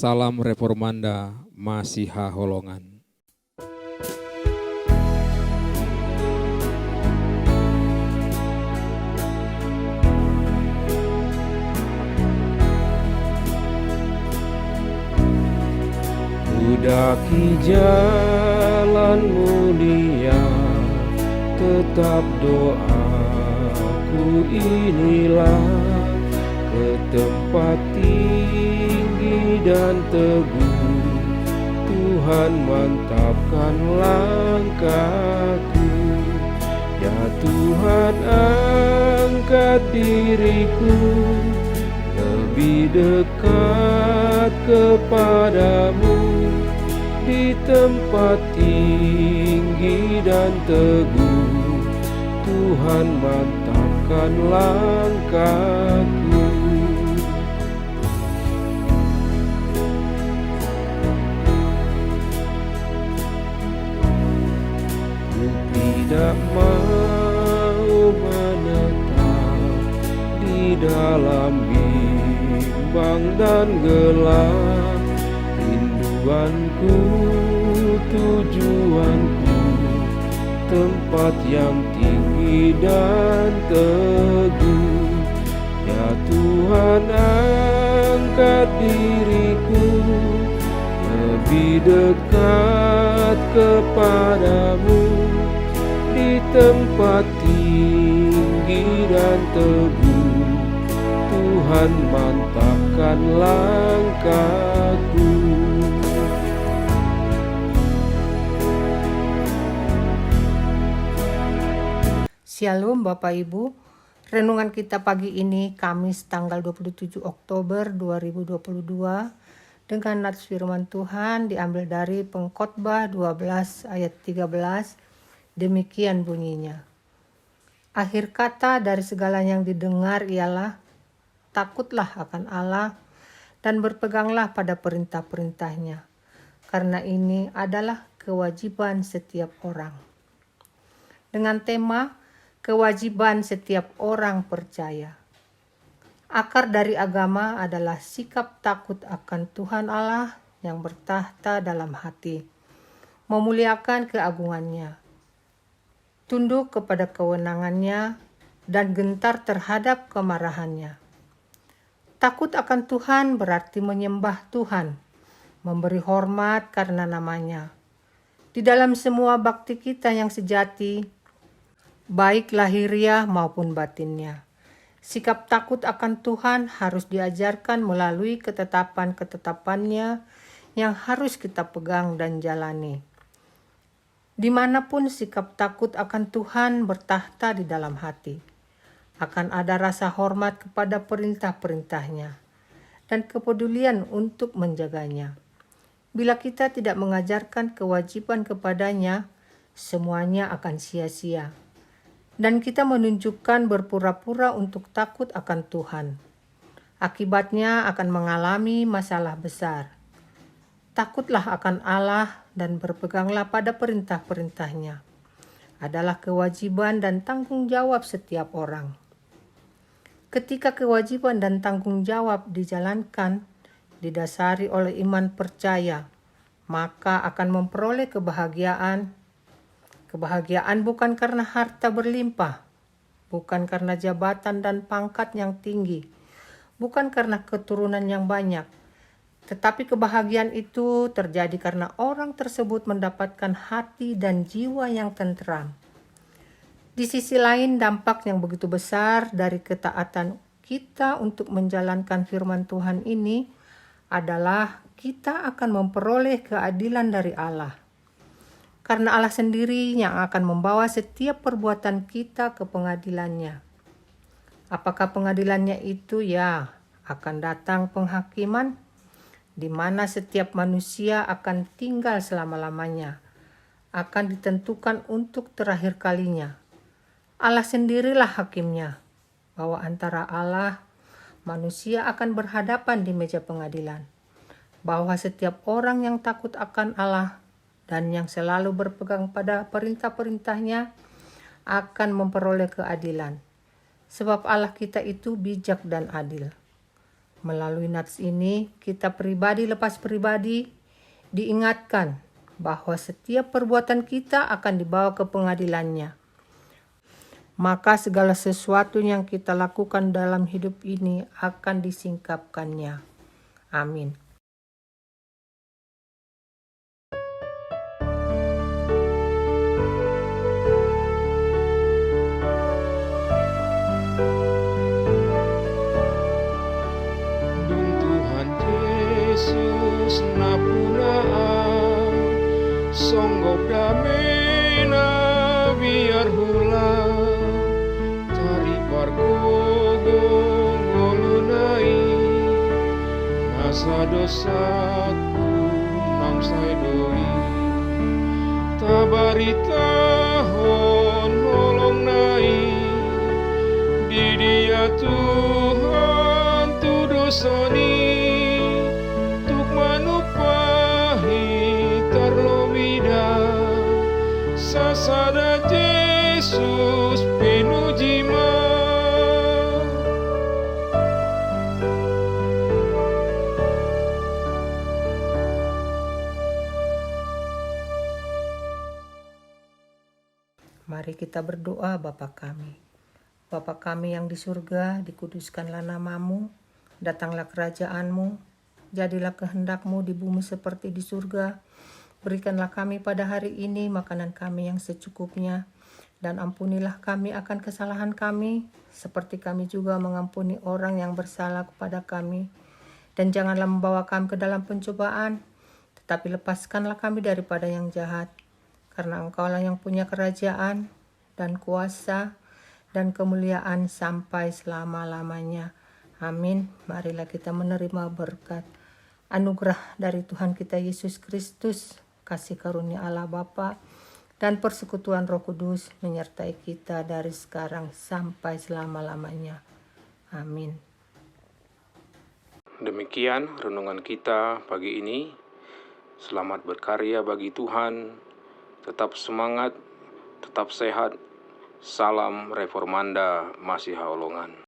Salam Reformanda Masiha Holongan. Kudaki jalan mulia, tetap doaku inilah, ke tempat tinggi dan teguh, Tuhan mantapkan langkahku. Ya Tuhan, angkat diriku lebih dekat kepadamu, di tempat tinggi dan teguh, Tuhan mantapkan langkahku. Ku tidak mau menetap di dalam bimbang dan gelap. Rinduanku, tujuanku, tempat yang tinggi dan teguh. Ya Tuhan, angkat diriku lebih dekat kepadamu, di tempat tinggi dan teguh, Tuhan mantapkan langkahku. Shalom Bapak Ibu, renungan kita pagi ini Kamis tanggal 27 Oktober 2022 dengan nats firman Tuhan diambil dari Pengkhotbah 12 ayat 13, demikian bunyinya. Akhir kata dari segala yang didengar ialah, takutlah akan Allah dan berpeganglah pada perintah-perintahnya, karena ini adalah kewajiban setiap orang. Dengan tema kewajiban setiap orang percaya. Akar dari agama adalah sikap takut akan Tuhan Allah yang bertahta dalam hati, memuliakan keagungannya, tunduk kepada kewenangannya, dan gentar terhadap kemarahannya. Takut akan Tuhan berarti menyembah Tuhan, memberi hormat karena namanya. Di dalam semua bakti kita yang sejati, baik lahiriah maupun batinnya, sikap takut akan Tuhan harus diajarkan melalui ketetapan-ketetapannya yang harus kita pegang dan jalani. Dimanapun sikap takut akan Tuhan bertahta di dalam hati, akan ada rasa hormat kepada perintah-perintahnya dan kepedulian untuk menjaganya. Bila kita tidak mengajarkan kewajiban kepadanya, semuanya akan sia-sia. Dan kita menunjukkan berpura-pura untuk takut akan Tuhan. Akibatnya akan mengalami masalah besar. Takutlah akan Allah dan berpeganglah pada perintah-perintahnya. Adalah kewajiban dan tanggung jawab setiap orang. Ketika kewajiban dan tanggung jawab dijalankan, didasari oleh iman percaya, maka akan memperoleh kebahagiaan. Kebahagiaan bukan karena harta berlimpah, bukan karena jabatan dan pangkat yang tinggi, bukan karena keturunan yang banyak, tetapi kebahagiaan itu terjadi karena orang tersebut mendapatkan hati dan jiwa yang tentram. Di sisi lain, dampak yang begitu besar dari ketaatan kita untuk menjalankan firman Tuhan ini adalah kita akan memperoleh keadilan dari Allah. Karena Allah sendiri yang akan membawa setiap perbuatan kita ke pengadilannya. Apakah pengadilannya itu? Ya, akan datang penghakiman, di mana setiap manusia akan tinggal selama-lamanya, akan ditentukan untuk terakhir kalinya. Allah sendirilah hakimnya, bahwa antara Allah, manusia akan berhadapan di meja pengadilan, bahwa setiap orang yang takut akan Allah dan yang selalu berpegang pada perintah-perintahnya akan memperoleh keadilan. Sebab Allah kita itu bijak dan adil. Melalui nats ini, kita pribadi lepas pribadi diingatkan bahwa setiap perbuatan kita akan dibawa ke pengadilannya. Maka segala sesuatu yang kita lakukan dalam hidup ini akan disingkapkannya. Amin. Dun Tuhan Yesus napunaa songgok damena biar hula cari pargogo ngolunai nasa dosaku nam sai doi tabari tahon holong nai di dia Tuhan tu dosoni tuk manupahi terlomida sasada Yesus pinujima. Mari kita berdoa. Bapa kami. Bapa kami yang di surga, dikuduskanlah namamu, datanglah kerajaanmu, jadilah kehendakmu di bumi seperti di surga. Berikanlah kami pada hari ini makanan kami yang secukupnya, dan ampunilah kami akan kesalahan kami, seperti kami juga mengampuni orang yang bersalah kepada kami. Dan janganlah membawa kami ke dalam pencobaan, tetapi lepaskanlah kami daripada yang jahat. Karena Engkaulah yang punya kerajaan dan kuasa dan kemuliaan sampai selama-lamanya. Amin. Marilah kita menerima berkat anugerah dari Tuhan kita Yesus Kristus, kasih karunia Allah Bapa, dan persekutuan Roh Kudus menyertai kita dari sekarang sampai selama-lamanya. Amin. Demikian renungan kita pagi ini. Selamat berkarya bagi Tuhan. Tetap semangat, tetap sehat. Salam Reformanda Masiha Holongan.